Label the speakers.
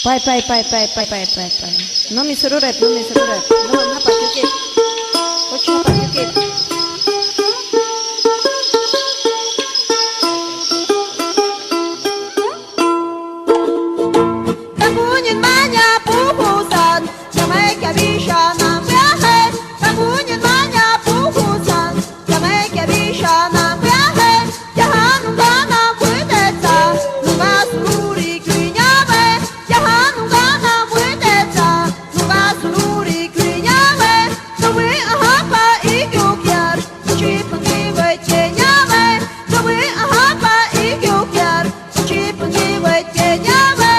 Speaker 1: Pai. Non mi sururet. Non hapa kikit. Kochi hapa kikit.
Speaker 2: Tamunyin manya pupusan, jamai kabisha na myahe. Tamunyin manya pupusan, jamai kabisha na myahe. Jahan ungana kuiteta, nuga sururi kuinyawe. Jahan ungana kuiteta, nuga sururi kuinyawe. Tawi ahapa ikyukyar, chipangiwe chenyawe. Tawi ahapa ikyukyar, chipangiwe chenyawe.